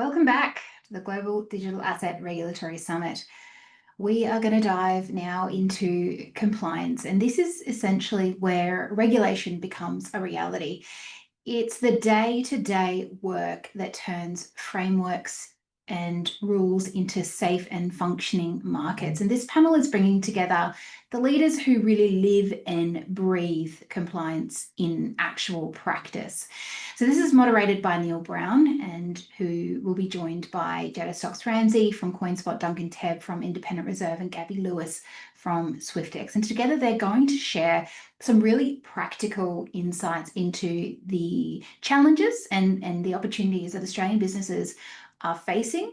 Welcome back to the Global Digital Asset Regulatory Summit. We are going to dive now into compliance, and this is essentially where regulation becomes a reality. It's the day-to-day work that turns frameworks and rules into safe and functioning markets. And this panel is bringing together the leaders who really live and breathe compliance in actual practice. So this is moderated by Neil Browne, and who will be joined by Jedda Stocks-Ramsay from Coinspot, Duncan Tebb from Independent Reserve, and Gabby Lewis from Swyftx. And together they're going to share some really practical insights into the challenges and the opportunities that Australian businesses are facing,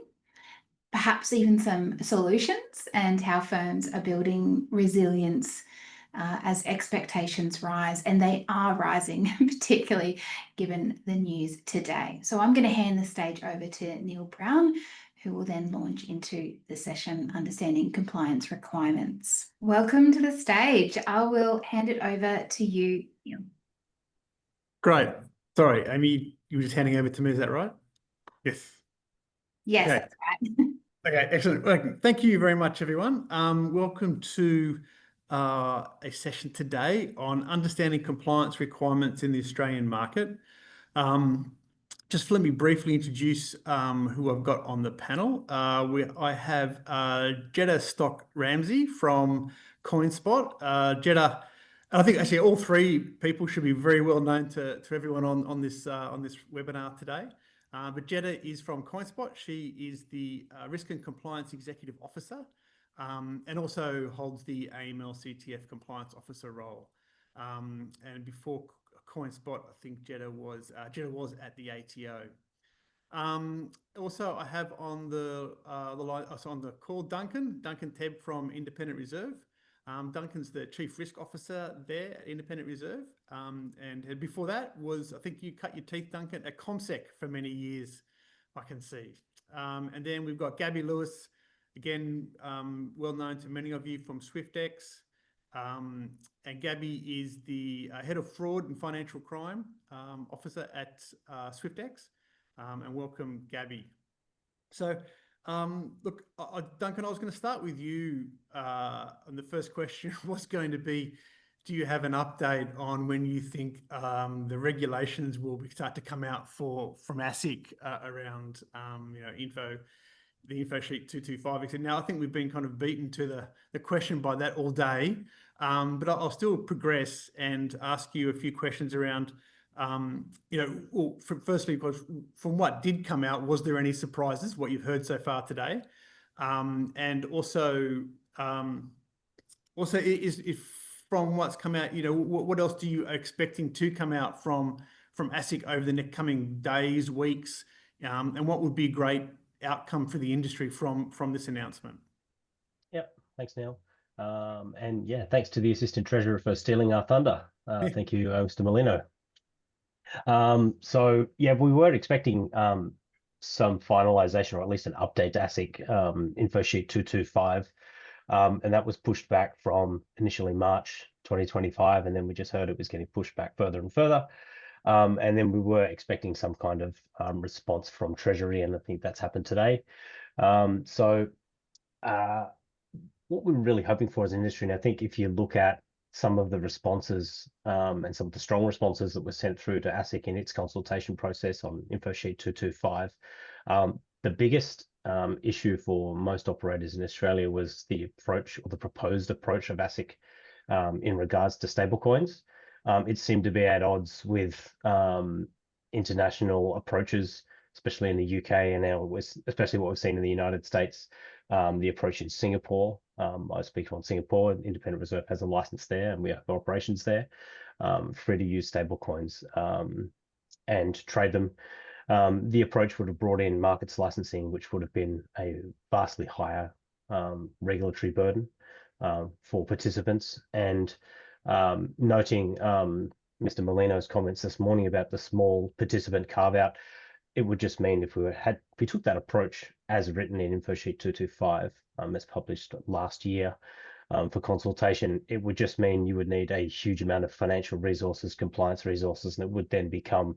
perhaps even some solutions, and how firms are building resilience as expectations rise, and they are rising, particularly given the news today. So I'm going to hand the stage over to Neil Browne, who will then launch into the session, Understanding Compliance Requirements. Welcome to the stage. I will hand it over to you, Neil. Great. Sorry, Amy, you were just handing over to me, is that right? Yes. Yes, Okay. that's right. Okay, excellent. Okay, thank you very much, everyone. Welcome to a session today on understanding compliance requirements in the Australian market. Just let me briefly introduce who I've got on the panel. I have Jedda Stocks-Ramsay from Coinspot. Jedda, and I think actually all three people should be very well known to everyone on this webinar today. But Jedda is from Coinspot. She is the Risk and Compliance Executive Officer, and also holds the AML CTF Compliance Officer role. And before Coinspot, I think Jedda was at the ATO. Also, I have on the line, on the call, Duncan Tebb from Independent Reserve. Duncan's the Chief Risk Officer there at Independent Reserve. And before that was, I think you cut your teeth, Duncan, at ComSec for many years, I can see. And then we've got Gabby Lewis, again, well known to many of you from Swyftx. And Gabby is the Head of Fraud and Financial Crime Officer at Swyftx. And welcome, Gabby. So, look, Duncan, I was going to start with you. And the first question was going to be, do you have an update on when you think the regulations will start to come out from ASIC around the info sheet 225, etc. Now, I think we've been kind of beaten to the question by that all day, but I'll still progress and ask you a few questions around, firstly, from what did come out, was there any surprises, what you've heard so far today? And also if from what's come out, what else do you are expecting to come out from ASIC over the next coming days, weeks, and what would be a great outcome for the industry from this announcement? Yep, thanks, Neil. And yeah, thanks to the Assistant Treasurer for stealing our thunder. Thank you, Mr. Molino. So yeah, we were expecting some finalization, or at least an update to ASIC info sheet 225. And that was pushed back from initially March 2025, and then we just heard it was getting pushed back further and further. And then we were expecting some kind of response from Treasury, and I think that's happened today. So what we're really hoping for as an industry, and I think if you look at some of the responses and some of the strong responses that were sent through to ASIC in its consultation process on info sheet 225, the biggest issue for most operators in Australia was the approach, or the proposed approach, of ASIC in regards to stablecoins. It seemed to be at odds with international approaches, especially in the UK, and now especially what we've seen in the United States. The approach in Singapore, I speak on Singapore, Independent Reserve has a license there, and we have operations there, free to use stablecoins and trade them. The approach would have brought in markets licensing, which would have been a vastly higher regulatory burden for participants. And noting Mr. Molino's comments this morning about the small participant carve-out, it would just mean if we took that approach as written in info sheet 225, as published last year for consultation, it would just mean you would need a huge amount of financial resources, compliance resources, and it would then become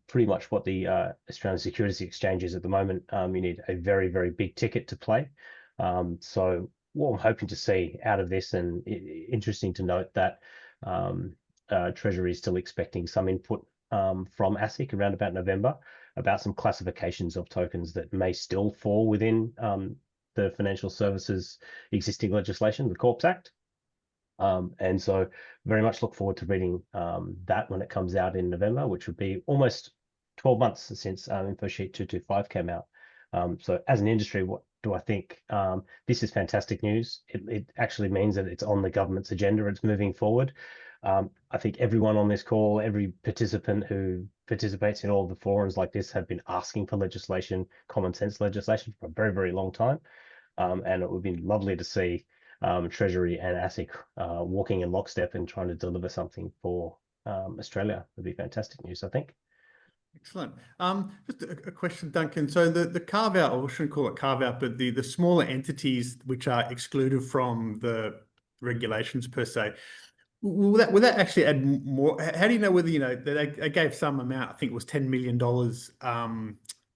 pretty much what the Australian Securities Exchange is at the moment. You need a very, very big ticket to play. So what I'm hoping to see out of this, and interesting to note that Treasury is still expecting some input from ASIC around about November about some classifications of tokens that may still fall within the financial services existing legislation, the Corps Act. And so very much look forward to reading that when it comes out in November, which would be almost 12 months since InfoSheet 225 came out. So as an industry, what do I think? This is fantastic news. It actually means that it's on the government's agenda. It's moving forward. I think everyone on this call, every participant who participates in all of the forums like this have been asking for legislation, common sense legislation for a very, very long time. And it would be lovely to see Treasury and ASIC walking in lockstep and trying to deliver something for Australia. Would be fantastic news, I think. Excellent. Just a question, Duncan. So the carve out, or we shouldn't call it carve out, but the smaller entities which are excluded from the regulations per se, will that actually add more? How do you know whether, you know, they gave some amount, I think it was $10 million,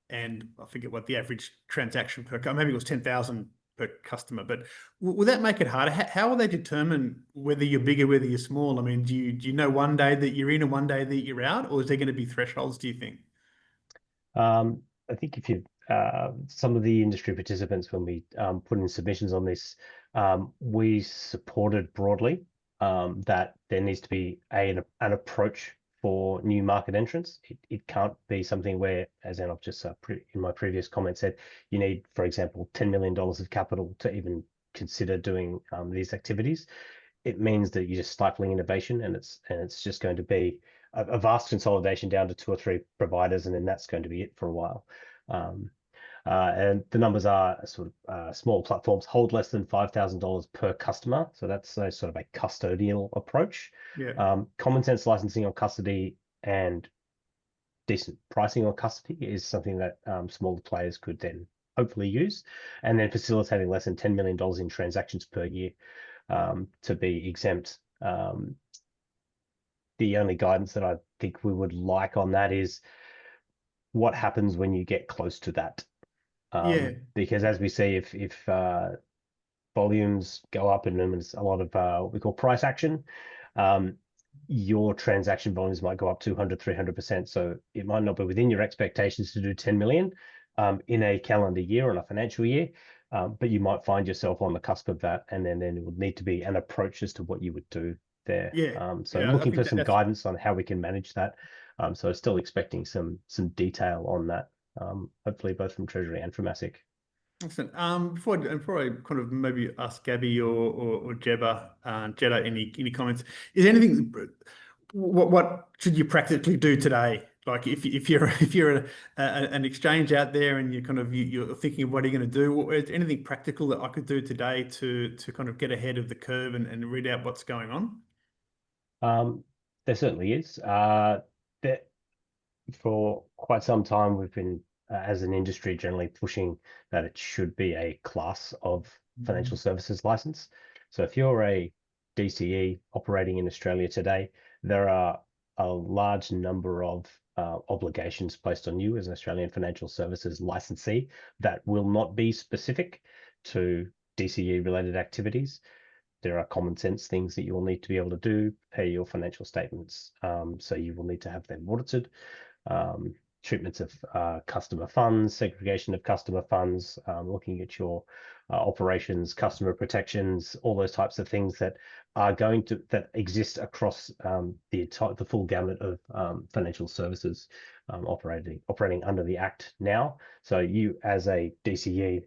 and I forget what the average transaction per, maybe it was 10,000 per customer, but will that make it harder? How will they determine whether you're bigger, whether you're small? I mean, do you know one day that you're in and one day that you're out, or is there going to be thresholds, do you think? I think if you some of the industry participants, when we put in submissions on this, we supported broadly that there needs to be an approach for new market entrants. It can't be something where, as I've just in my previous comment said, you need, for example, $10 million of capital to even consider doing these activities. It means that you're just stifling innovation, and it's just going to be a vast consolidation down to 2 or 3 providers, and then that's going to be it for a while. And the numbers are sort of small platforms hold less than $5,000 per customer. So that's a sort of a custodial approach. Yeah. Common sense licensing on custody and decent pricing on custody is something that smaller players could then hopefully use. And then facilitating less than $10 million in transactions per year to be exempt. The only guidance that I think we would like on that is what happens when you get close to that. Because as we see, if volumes go up and there's a lot of what we call price action, your transaction volumes might go up 200, 300%. So it might not be within your expectations to do 10 million in a calendar year or in a financial year, but you might find yourself on the cusp of that, and then it would need to be an approach as to what you would do there. Looking for some guidance on how we can manage that. So still expecting some detail on that. Hopefully both from Treasury and from ASIC. Excellent. Before I kind of maybe ask Gabby or Jedda any comments, is there anything, what should you practically do today? Like if you're an exchange out there and you're thinking of what are you going to do, is there anything practical that I could do today to kind of get ahead of the curve and read out what's going on? There certainly is. For quite some time, we've been, as an industry, generally pushing that it should be a class of financial services license. So if you're a DCE operating in Australia today, there are a large number of obligations placed on you as an Australian financial services licensee that will not be specific to DCE related activities. There are common sense things that you will need to be able to do, pay your financial statements. So you will need to have them audited. Treatments of customer funds, segregation of customer funds, looking at your operations, customer protections, all those types of things that are that exist across the full gamut of financial services operating under the Act now. So you, as a DCE,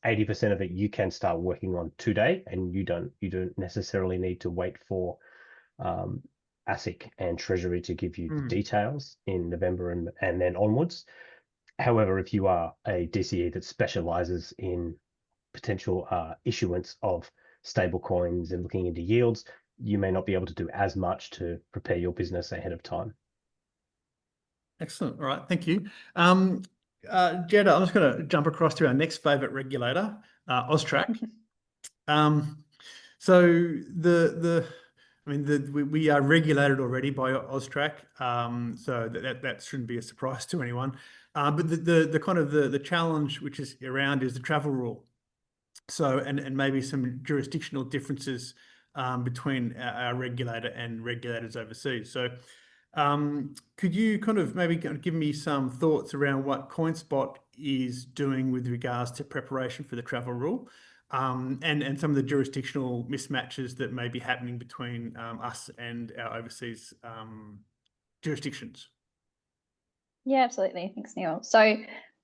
80% of it you can start working on today, and you don't necessarily need to wait for ASIC and Treasury to give you the details in November and then onwards. However, if you are a DCE that specializes in potential issuance of stable coins and looking into yields, you may not be able to do as much to prepare your business ahead of time. Excellent. All right. Thank you. Jedda, I'm just going to jump across to our next favorite regulator, AUSTRAC. So I mean, we are regulated already by AUSTRAC, so that shouldn't be a surprise to anyone. But the kind of the challenge which is around is the travel rule. So and maybe some jurisdictional differences between our regulator and regulators overseas. So could you kind of maybe give me some thoughts around what Coinspot is doing with regards to preparation for the travel rule? And some of the jurisdictional mismatches that may be happening between us and our overseas jurisdictions. Yeah, absolutely. Thanks, Neil. So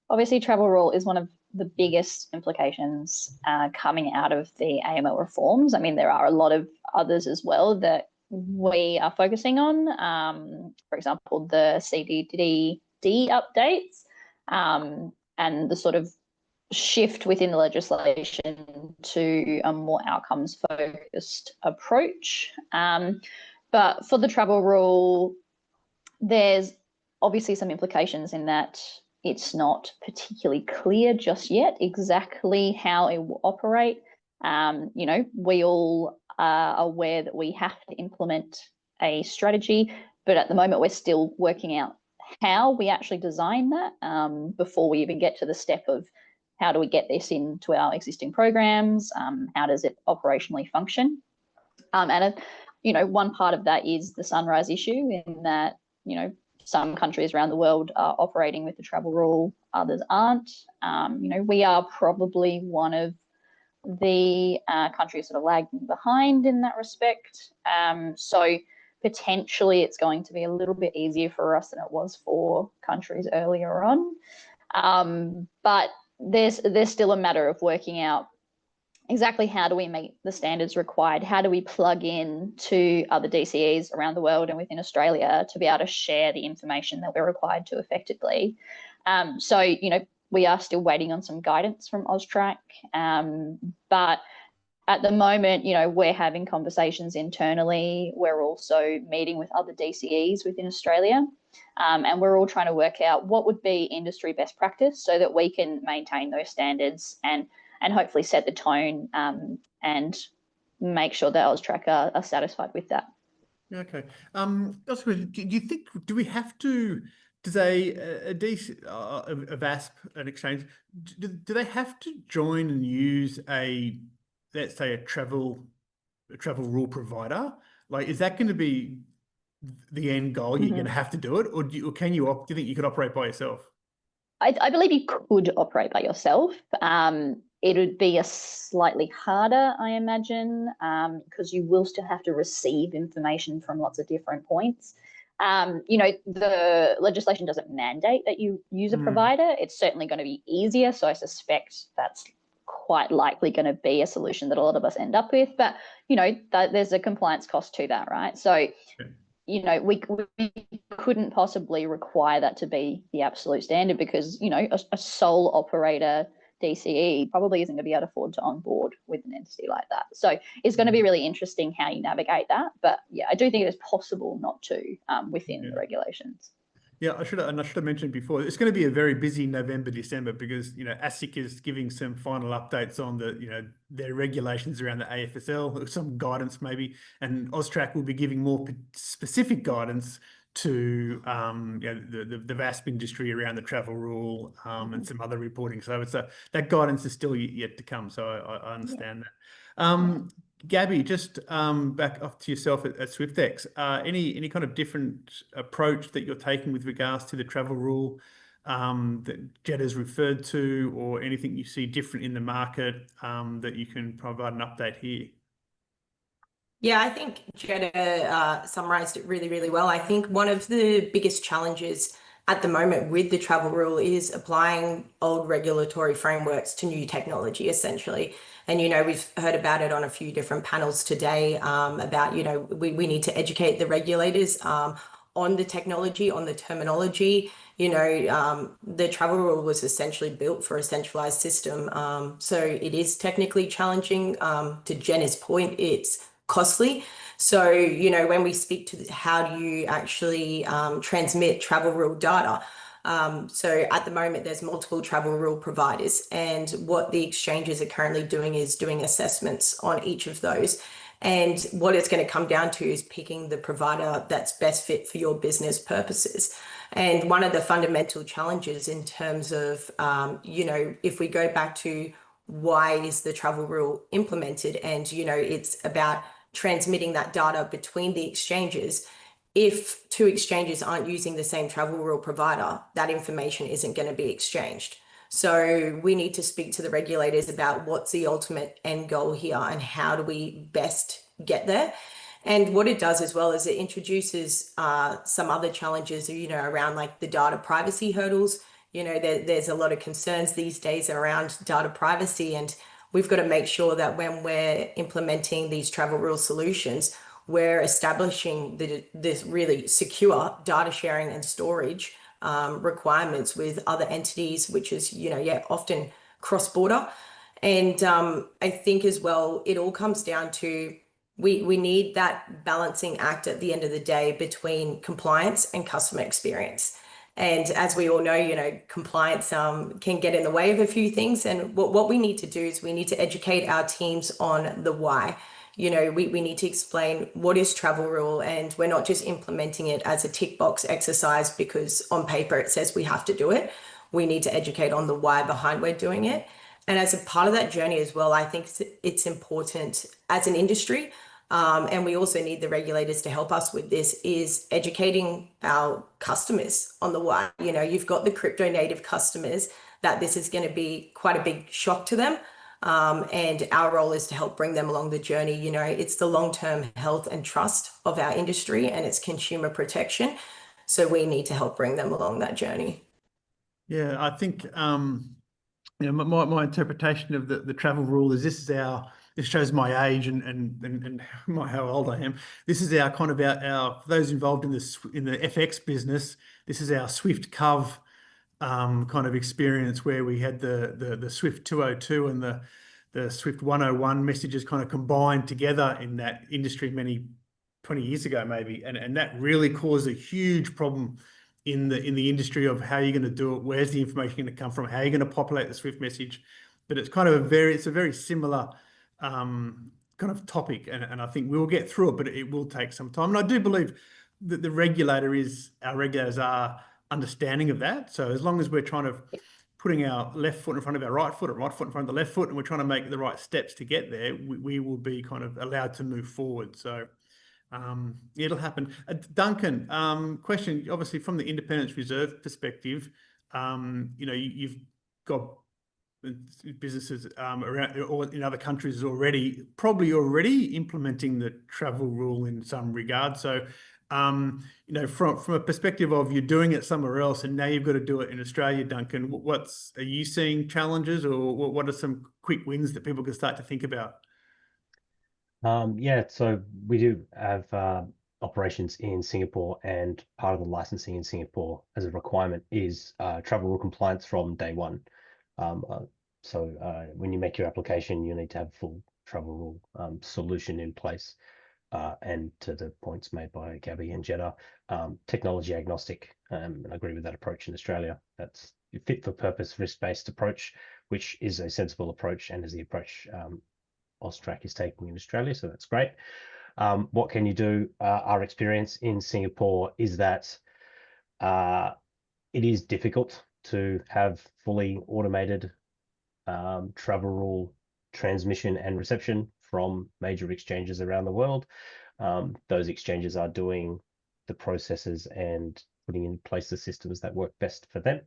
obviously travel rule is one of the biggest implications coming out of the AML reforms. I mean, there are a lot of others as well that we are focusing on. For example, the CDD updates and the sort of shift within the legislation to a more outcomes focused approach. But for the travel rule, there's obviously some implications in that it's not particularly clear just yet exactly how it will operate. You know, we all are aware that we have to implement a strategy, but at the moment we're still working out how we actually design that before we even get to the step of how do we get this into our existing programs, how does it operationally function. You know, one part of that is the sunrise issue in that, you know, some countries around the world are operating with the travel rule, others aren't. You know, we are probably one of the countries that are lagging behind in that respect. So potentially it's going to be a little bit easier for us than it was for countries earlier on. But there's still a matter of working out exactly how do we meet the standards required? How do we plug in to other DCEs around the world and within Australia to be able to share the information that we're required to effectively? So, you know, we are still waiting on some guidance from AUSTRAC, but at the moment, you know, we're having conversations internally. We're also meeting with other DCEs within Australia, and we're all trying to work out what would be industry best practice so that we can maintain those standards and hopefully set the tone and make sure that AUSTRAC are satisfied with that. Okay. Also, do you think, do we have to, does a VASP, an exchange, do they have to join and use let's say a travel rule provider? Like, is that going to be the end goal? You're going to have to do it, or do you think you could operate by yourself? I believe you could operate by yourself. It would be a slightly harder, I imagine, because you will still have to receive information from lots of different points. You know, the legislation doesn't mandate that you use a provider. It's certainly going to be easier. So I suspect that's quite likely going to be a solution that a lot of us end up with. But, you know, there's a compliance cost to that, right? So, you know, we couldn't possibly require that to be the absolute standard because, you know, a sole operator DCE probably isn't going to be able to afford to onboard with an entity like that. So it's going to be really interesting how you navigate that. But yeah, I do think it is possible not to within the regulations. Yeah, I should have mentioned before, it's going to be a very busy November, December, because, you know, ASIC is giving some final updates on the, you know, their regulations around the AFSL, some guidance maybe, and AUSTRAC will be giving more specific guidance to you know, the VASP industry around the travel rule and some other reporting. So it's that guidance is still yet to come. So I understand that. Gabby, just back off to yourself at Swyftx. Any kind of different approach that you're taking with regards to the travel rule that Jedda's referred to, or anything you see different in the market that you can provide an update here? Yeah, I think Jedda summarised it really, really well. I think one of the biggest challenges at the moment with the travel rule is applying old regulatory frameworks to new technology, essentially. And, you know, we've heard about it on a few different panels today about, you know, we need to educate the regulators on the technology, on the terminology. You know, the travel rule was essentially built for a centralised system. So it is technically challenging. To Jenna's point, it's costly. So, you know, when we speak to how do you actually transmit travel rule data, so at the moment there's multiple travel rule providers, and what the exchanges are currently doing is doing assessments on each of those. And what it's going to come down to is picking the provider that's best fit for your business purposes. And one of the fundamental challenges in terms of, if we go back to why is the travel rule implemented, and, it's about transmitting that data between the exchanges. If two exchanges aren't using the same travel rule provider, that information isn't going to be exchanged. So we need to speak to the regulators about what's the ultimate end goal here and how do we best get there. And what it does as well is it introduces some other challenges, around like the data privacy hurdles. There's a lot of concerns these days around data privacy, and we've got to make sure that when we're implementing these travel rule solutions, we're establishing this really secure data sharing and storage requirements with other entities, which is, often cross-border. And I think as well, it all comes down to we need that balancing act at the end of the day between compliance and customer experience. And as we all know, compliance can get in the way of a few things. And what we need to do is we need to educate our teams on the why. We need to explain what is travel rule, and we're not just implementing it as a tick box exercise because on paper it says we have to do it. We need to educate on the why behind we're doing it. And as a part of that journey as well, I think it's important as an industry, and we also need the regulators to help us with this, is educating our customers on the why. You've got the crypto native customers that this is going to be quite a big shock to them. And our role is to help bring them along the journey. It's the long-term health and trust of our industry, and it's consumer protection. So we need to help bring them along that journey. Yeah, I think my interpretation of the travel rule is this shows my age and how old I am. This is our kind of our for those involved in the FX business. This is our Swyftx kind of experience, where we had the Swift 202 and the Swift 101 messages kind of combined together in that industry 20 years ago maybe, and that really caused a huge problem in the industry of how you're going to do it, where's the information going to come from, how you're going to populate the Swift message. But it's kind of it's a very similar kind of topic, and I think we'll get through it, but it will take some time. And I do believe that our regulators are understanding of that. So as long as we're trying to putting our left foot in front of our right foot, or right foot in front of the left foot, and we're trying to make the right steps to get there, we will be kind of allowed to move forward. So it'll happen. Duncan, question, obviously from the independence reserve perspective, you've got businesses around or in other countries probably already implementing the travel rule in some regard. So from a perspective of you're doing it somewhere else and now you've got to do it in Australia, Duncan, are you seeing challenges, or what are some quick wins that people can start to think about? Yeah, so we do have operations in Singapore, and part of the licensing in Singapore as a requirement is travel rule compliance from day one. So when you make your application, you need to have a full travel rule solution in place. And to the points made by Gabby and Jedda, technology agnostic, and I agree with that approach in Australia. That's a fit for purpose, risk-based approach, which is a sensible approach and is the approach Austrac is taking in Australia, so that's great. What can you do? Our experience in Singapore is that it is difficult to have fully automated travel rule transmission and reception from major exchanges around the world. Those exchanges are doing the processes and putting in place the systems that work best for them,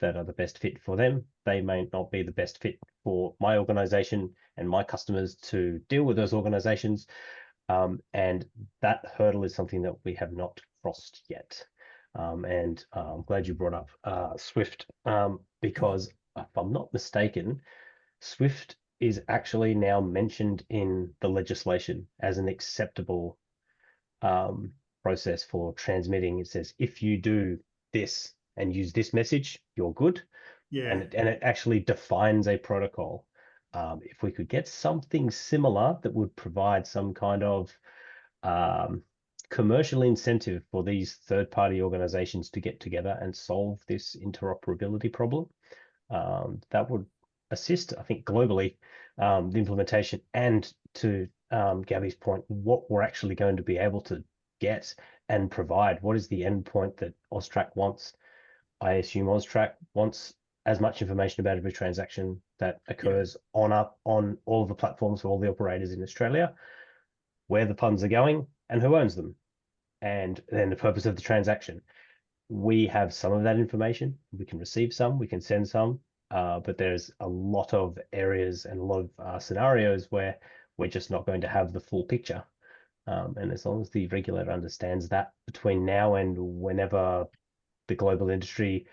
that are the best fit for them. They may not be the best fit for my organization and my customers to deal with those organizations. And that hurdle is something that we have not crossed yet. And I'm glad you brought up Swift, because if I'm not mistaken, Swift is actually now mentioned in the legislation as an acceptable process for transmitting. It says, if you do this and use this message, you're good. Yeah. And it actually defines a protocol. If we could get something similar that would provide some kind of commercial incentive for these third-party organizations to get together and solve this interoperability problem, that would assist, I think, globally, the implementation and to Gabby's point, what we're actually going to be able to get and provide. What is the end point that AUSTRAC wants? I assume AUSTRAC wants as much information about every transaction that occurs on all of the platforms for all the operators in Australia, where the funds are going and who owns them, and then the purpose of the transaction. We have some of that information. We can receive some, we can send some, but there's a lot of areas and a lot of scenarios where we're just not going to have the full picture. And as long as the regulator understands that between now and whenever the global industry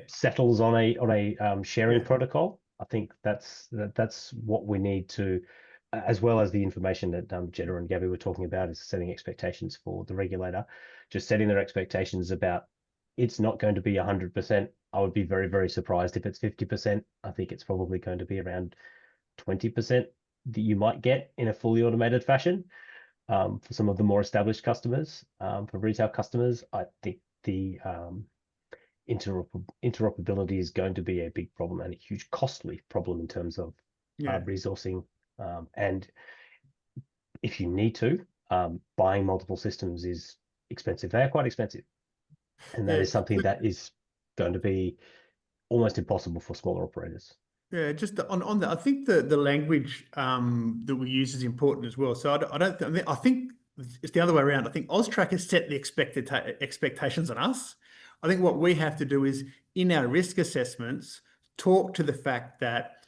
settles on a sharing protocol, I think that's what we need to, as well as the information that Jedda and Gabby were talking about, is setting expectations for the regulator, just setting their expectations about it's not going to be 100%. I would be very, very surprised if it's 50%. I think it's probably going to be around 20% that you might get in a fully automated fashion. For some of the more established customers, for retail customers, I think the interoperability is going to be a big problem and a huge costly problem in terms of resourcing. And if you need to, buying multiple systems is expensive. They are quite expensive. And that is something that is going to be almost impossible for smaller operators. Yeah, just on that, I think the language that we use is important as well. So I think it's the other way around. I think AUSTRAC has set the expectations on us. I think what we have to do is, in our risk assessments, talk to the fact that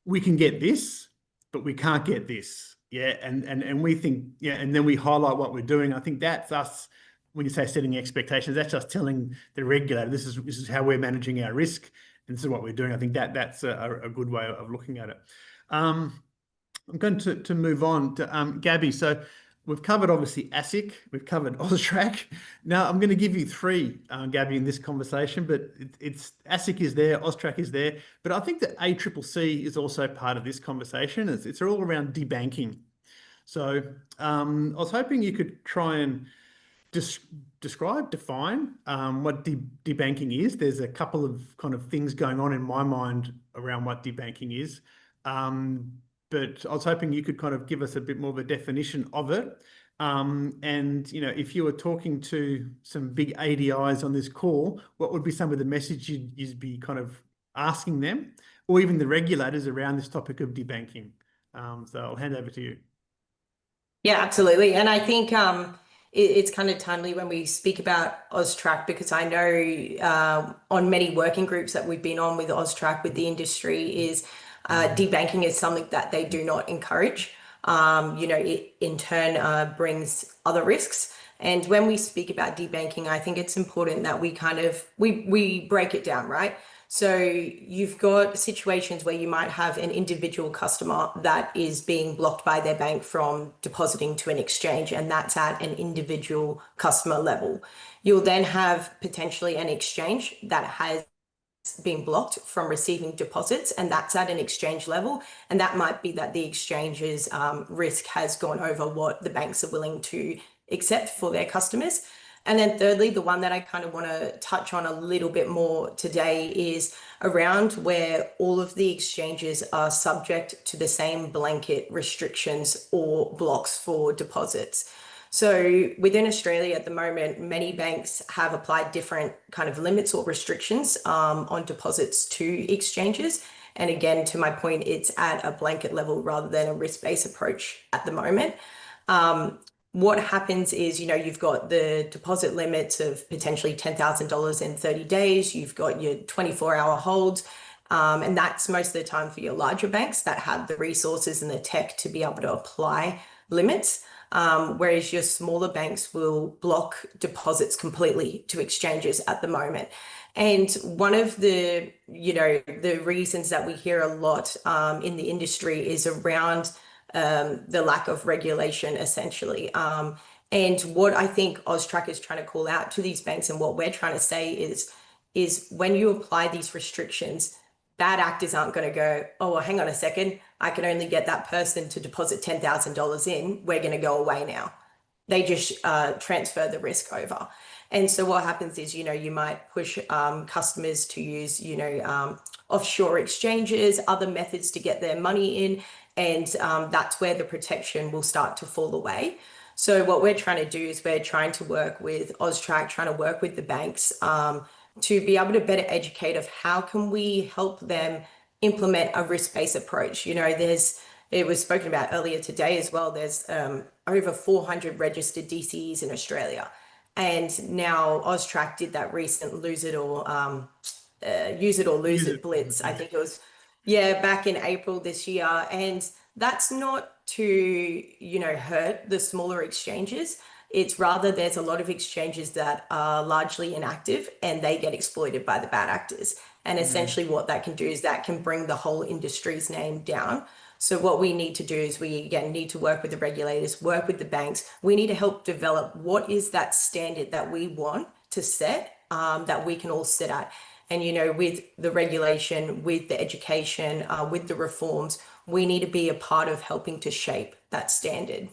we can get this, but we can't get this. Yeah, and we think, and then we highlight what we're doing. I think that's us. When you say setting expectations, that's just telling the regulator this is how we're managing our risk. And this is what we're doing. I think that's a good way of looking at it. I'm going to move on to Gabby. So we've covered obviously ASIC, we've covered AUSTRAC. Now I'm going to give you three, Gabby, in this conversation. But it's ASIC is there, AUSTRAC is there, but I think that ACCC is also part of this conversation. It's all around debanking. So I was hoping you could try and define what debanking is. There's a couple of kind of things going on in my mind around what debanking is. But I was hoping you could kind of give us a bit more of a definition of it. And, if you were talking to some big ADIs on this call, what would be some of the message you'd be kind of asking them, or even the regulators around this topic of debanking? So I'll hand over to you. Yeah, absolutely. And I think it's kind of timely when we speak about AUSTRAC, because I know on many working groups that we've been on with AUSTRAC, with the industry, is debanking is something that they do not encourage. It in turn brings other risks. And when we speak about debanking, I think it's important that we break it down, right? So you've got situations where you might have an individual customer that is being blocked by their bank from depositing to an exchange, and that's at an individual customer level. You'll then have potentially an exchange that has been blocked from receiving deposits, and that's at an exchange level. And that might be that the exchange's risk has gone over what the banks are willing to accept for their customers. And then thirdly, the one that I kind of want to touch on a little bit more today is around where all of the exchanges are subject to the same blanket restrictions or blocks for deposits. So within Australia at the moment, many banks have applied different kind of limits or restrictions on deposits to exchanges. And again, to my point, it's at a blanket level rather than a risk-based approach at the moment. What happens is, you've got the deposit limits of potentially $10,000 in 30 days. You've got your 24-hour holds. And that's most of the time for your larger banks that have the resources and the tech to be able to apply limits. Whereas your smaller banks will block deposits completely to exchanges at the moment. And one of the reasons that we hear a lot in the industry is around the lack of regulation, essentially. And what I think AUSTRAC is trying to call out to these banks, and what we're trying to say is when you apply these restrictions, bad actors aren't going to go, oh, well, hang on a second, I can only get that person to deposit $10,000 in. We're going to go away now. They just transfer the risk over. And so what happens is, you might push customers to use, offshore exchanges, other methods to get their money in. And that's where the protection will start to fall away. So what we're trying to do is we're trying to work with AUSTRAC, trying to work with the banks to be able to better educate of how can we help them implement a risk-based approach. You know, it was spoken about earlier today as well. There's over 400 registered DCEs in Australia. And now AUSTRAC did that recent use it or lose it blitz. I think it was, back in April this year. And that's not to, you know, hurt the smaller exchanges. It's rather there's a lot of exchanges that are largely inactive and they get exploited by the bad actors. And essentially what that can do is that can bring the whole industry's name down. So what we need to do is we, again, need to work with the regulators, work with the banks. We need to help develop what is that standard that we want to set, that we can all sit at. And, you know, with the regulation, with the education, with the reforms, we need to be a part of helping to shape that standard.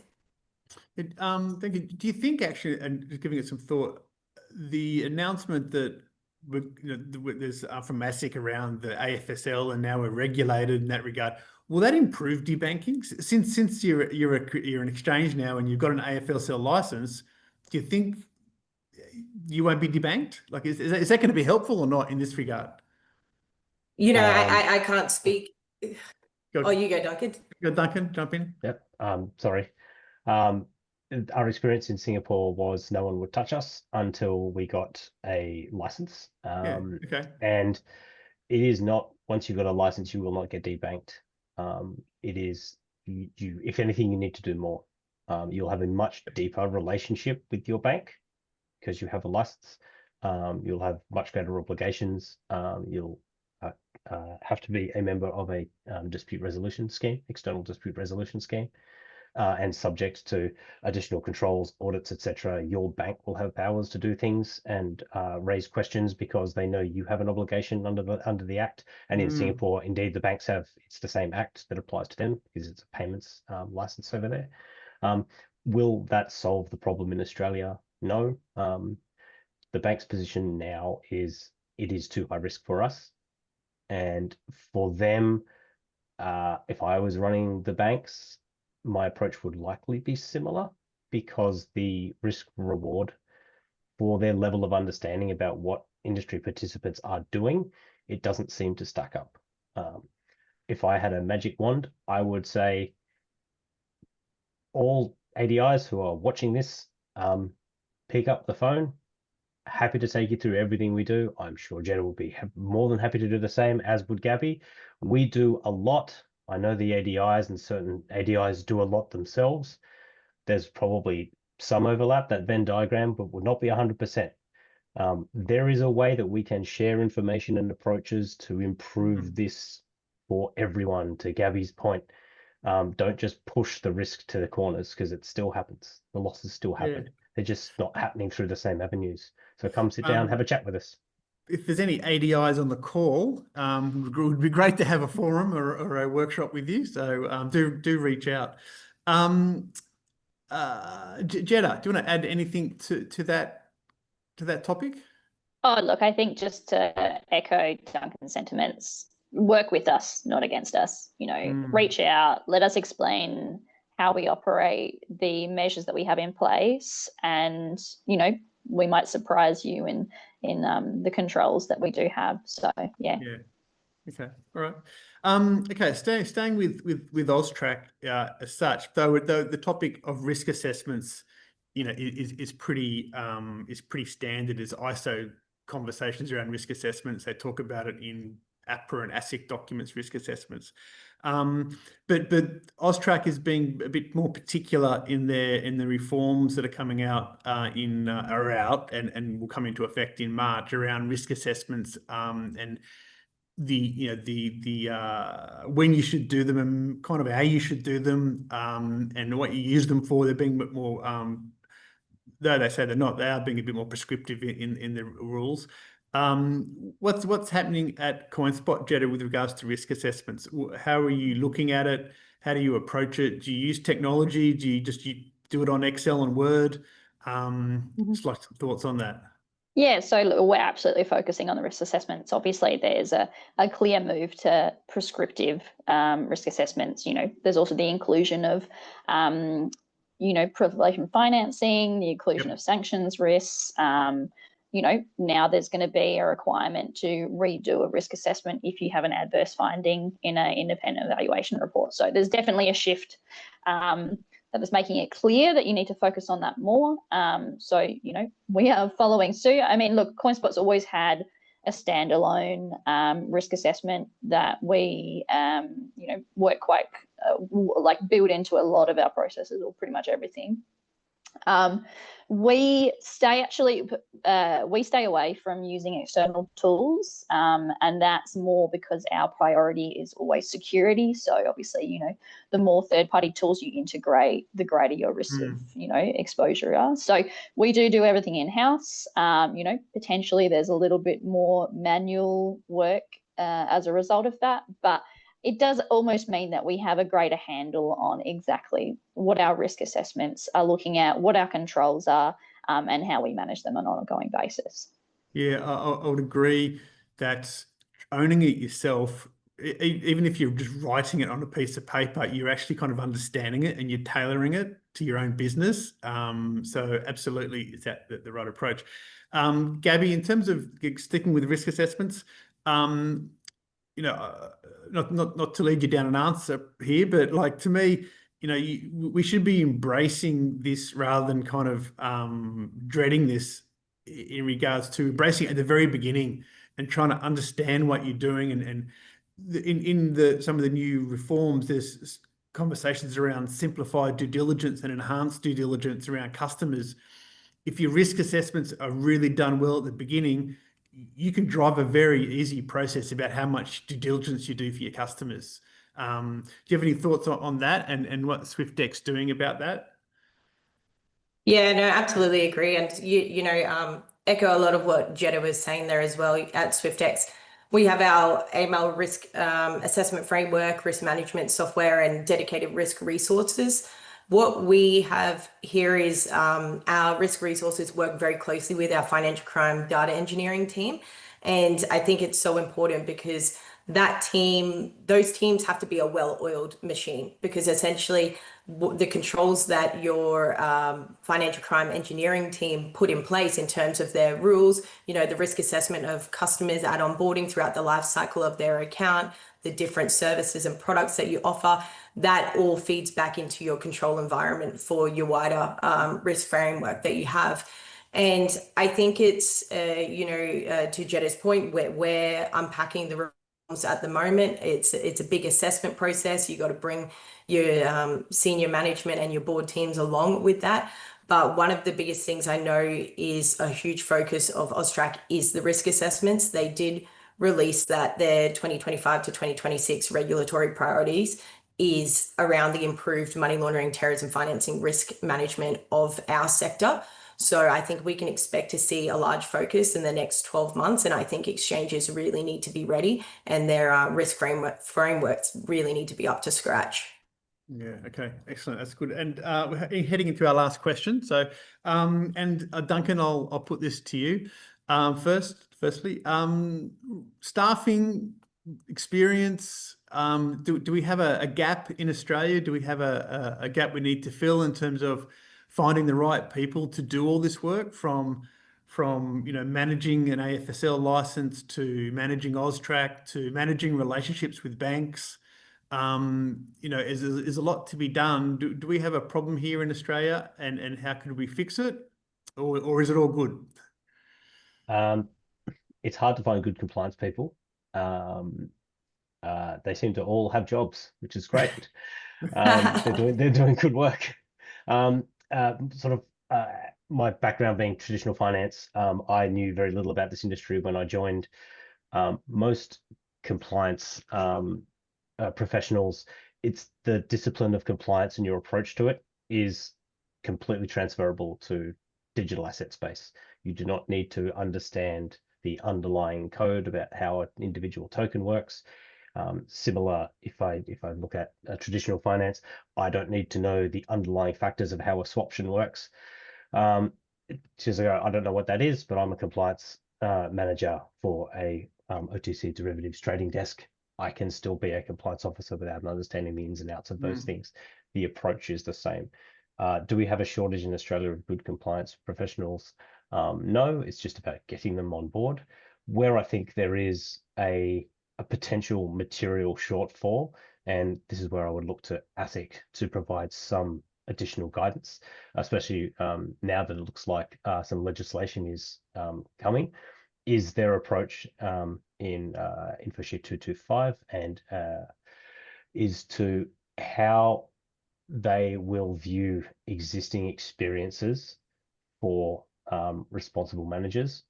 Thank you. Do you think actually, and just giving it some thought, the announcement that there's from ASIC around the AFSL and now we're regulated in that regard, will that improve debanking? Since you're an exchange now and you've got an AFSL license, do you think you won't be debanked? Like, is that going to be helpful or not in this regard? You know, I can't speak. Go, oh, you go, Duncan. Go, Duncan, jump in. Yep. Sorry. Our experience in Singapore was no one would touch us until we got a license. Okay. And it is not, once you've got a license, you will not get debanked. It is, you if anything, you need to do more. You'll have a much deeper relationship with your bank because you have a license. You'll have much greater obligations. You'll have to be a member of a dispute resolution scheme, external dispute resolution scheme. And subject to additional controls, audits, etc. Your bank will have powers to do things and raise questions because they know you have an obligation under the Act. And in Singapore, indeed, the banks have, it's the same Act that applies to them because it's a payments license over there. Will that solve the problem in Australia? No. The bank's position now is it is too high risk for us. And for them, if I was running the banks, my approach would likely be similar because the risk reward for their level of understanding about what industry participants are doing, it doesn't seem to stack up. If I had a magic wand, I would say all ADIs who are watching this, pick up the phone. Happy to take you through everything we do. I'm sure Jedda will be more than happy to do the same, as would Gabby. We do a lot. I know the ADIs and certain ADIs do a lot themselves. There's probably some overlap, that Venn diagram, but would not be 100%. There is a way that we can share information and approaches to improve this for everyone. To Gabby's point, don't just push the risk to the corners because it still happens. The losses still happen. They're just not happening through the same avenues. So come sit down, have a chat with us. If there's any ADIs on the call, it would be great to have a forum or a workshop with you. So do reach out. Jedda, do you want to add anything to that topic? Oh, look, I think just to echo Duncan's sentiments, work with us, not against us. You know, reach out, let us explain how we operate, the measures that we have in place, and you know, we might surprise you in the controls that we do have. So yeah. Okay, all right. Okay, staying with AUSTRAC as such, though the topic of risk assessments, you know, is pretty standard. As ISO conversations around risk assessments, they talk about it in APRA and ASIC documents, risk assessments. But AUSTRAC is being a bit more particular in the reforms that are coming out and will come into effect in March around risk assessments and the when you should do them and kind of how you should do them and what you use them for. They're being a bit more though they say they're not, they are being a bit more prescriptive in the rules. What's happening at Coinspot, Jedda, with regards to risk assessments? How are you looking at it? How do you approach it? Do you use technology? Do you do it on Excel and Word? Just like some thoughts on that. Yeah, so look, we're absolutely focusing on the risk assessments. Obviously, there's a clear move to prescriptive risk assessments. There's also the inclusion of, privilege financing, the inclusion Yep. of sanctions risks. Now there's going to be a requirement to redo a risk assessment if you have an adverse finding in an independent evaluation report. So there's definitely a shift that is making it clear that you need to focus on that more. So, we are following suit. I mean, look, Coinspot's always had a standalone risk assessment that we, work quite, build into a lot of our processes, or pretty much everything. We stay away from using external tools, and that's more because our priority is always security. So obviously, the more third-party tools you integrate, the greater your risk of, exposure are. So we do everything in-house. Potentially there's a little bit more manual work as a result of that, but it does almost mean that we have a greater handle on exactly what our risk assessments are looking at, what our controls are, and how we manage them on an ongoing basis. Yeah, I would agree that owning it yourself, even if you're just writing it on a piece of paper, you're actually kind of understanding it and you're tailoring it to your own business. So absolutely, is that the right approach? Gabby, in terms of sticking with risk assessments, not to lead you down an answer here, but like, to me, we should be embracing this rather than kind of dreading this, in regards to embracing it at the very beginning and trying to understand what you're doing. And in some of the new reforms, there's conversations around simplified due diligence and enhanced due diligence around customers. If your risk assessments are really done well at the beginning, you can drive a very easy process about how much due diligence you do for your customers. Do you have any thoughts on that, and what Swyftx doing about that? Yeah, no, absolutely agree. And echo a lot of what Jedda was saying there as well. At Swyftx, we have our AML risk assessment framework, risk management software, and dedicated risk resources. What we have here is our risk resources work very closely with our financial crime data engineering team. And I think it's so important because those teams have to be a well-oiled machine, because essentially the controls that your financial crime engineering team put in place in terms of their rules, the risk assessment of customers at onboarding throughout the life cycle of their account, the different services and products that you offer, that all feeds back into your control environment for your wider risk framework that you have. And I think it's, to Jedda's point, we're unpacking the reforms at the moment. It's a big assessment process. You got to bring your senior management and your board teams along with that. But one of the biggest things I know is a huge focus of AUSTRAC is the risk assessments. They did release that their 2025 to 2026 regulatory priorities is around the improved money laundering, terrorism financing risk management of our sector. So I think we can expect to see a large focus in the next 12 months. And I think exchanges really need to be ready, and their risk frameworks really need to be up to scratch. Yeah, okay, excellent. That's good. And we're heading into our last question. So, Duncan, I'll put this to you. Firstly, staffing experience. Do we have a gap in Australia? Do we have a gap we need to fill in terms of finding the right people to do all this work, from managing an AFSL license to managing AUSTRAC to managing relationships with banks? Is a lot to be done. Do we have a problem here in Australia, and how could we fix it, or is it all good? It's hard to find good compliance people. They seem to all have jobs, which is great. They're doing good work. My background being traditional finance, I knew very little about this industry when I joined. Most compliance professionals, it's the discipline of compliance and your approach to it is completely transferable to digital asset space. You do not need to understand the underlying code about how an individual token works. Similar, if I look at traditional finance, I don't need to know the underlying factors of how a swaption works. she's like, I don't know what that is, but I'm a compliance manager for a OTC derivatives trading desk. I can still be a compliance officer without understanding the ins and outs of those things. The approach is the same. Do we have a shortage in Australia of good compliance professionals? No, it's just about getting them on board. Where I think there is a potential material shortfall, and this is where I would look to ASIC to provide some additional guidance, especially now that it looks like some legislation is coming, is their approach in InterlockRC 225 and is to how they will view existing experiences for responsible managers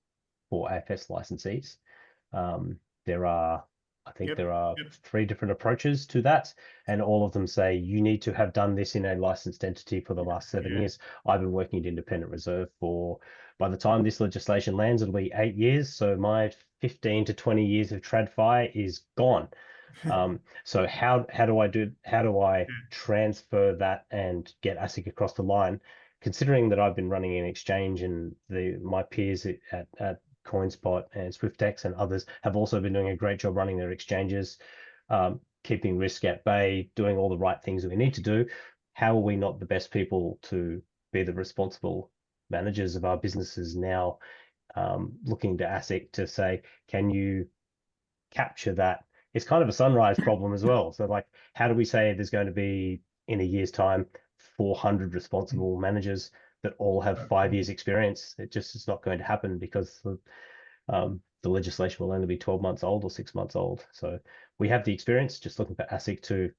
for AFS licensees. I think there are 3 different approaches to that, and all of them say you need to have done this in a licensed entity for the last 7 years. I've been working at Independent Reserve for, by the time this legislation lands, it'll be 8 years. So my 15 to 20 years of TradFi is gone. So how do I transfer that and get ASIC across the line, considering that I've been running an exchange and my peers at Coinspot and Swyftx and others have also been doing a great job running their exchanges, keeping risk at bay, doing all the right things that we need to do. How are we not the best people to be the responsible managers of our businesses now, looking to ASIC to say, can you capture that? It's kind of a sunrise problem as well. So like, how do we say there's going to be, in a year's time, 400 responsible managers that all have 5 years experience? It's not going to happen, because the legislation will only be 12 months old or 6 months old. So we have the experience, just looking for ASIC to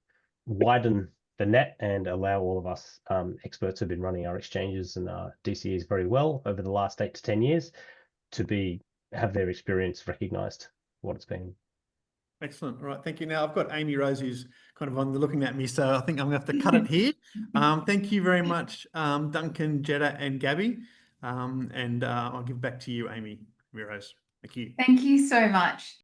widen the net and allow all of us experts who've been running our exchanges and our DCEs very well over the last 8 to 10 years to have their experience recognized for what it's been. Excellent. All right. Thank you. Now I've got Amy Rose who's kind of looking at me, so I think I'm going to have to cut it here. Thank you very much, Duncan, Jedda, and Gabby. And I'll give back to you, Amy Rose. Thank you. Thank you so much.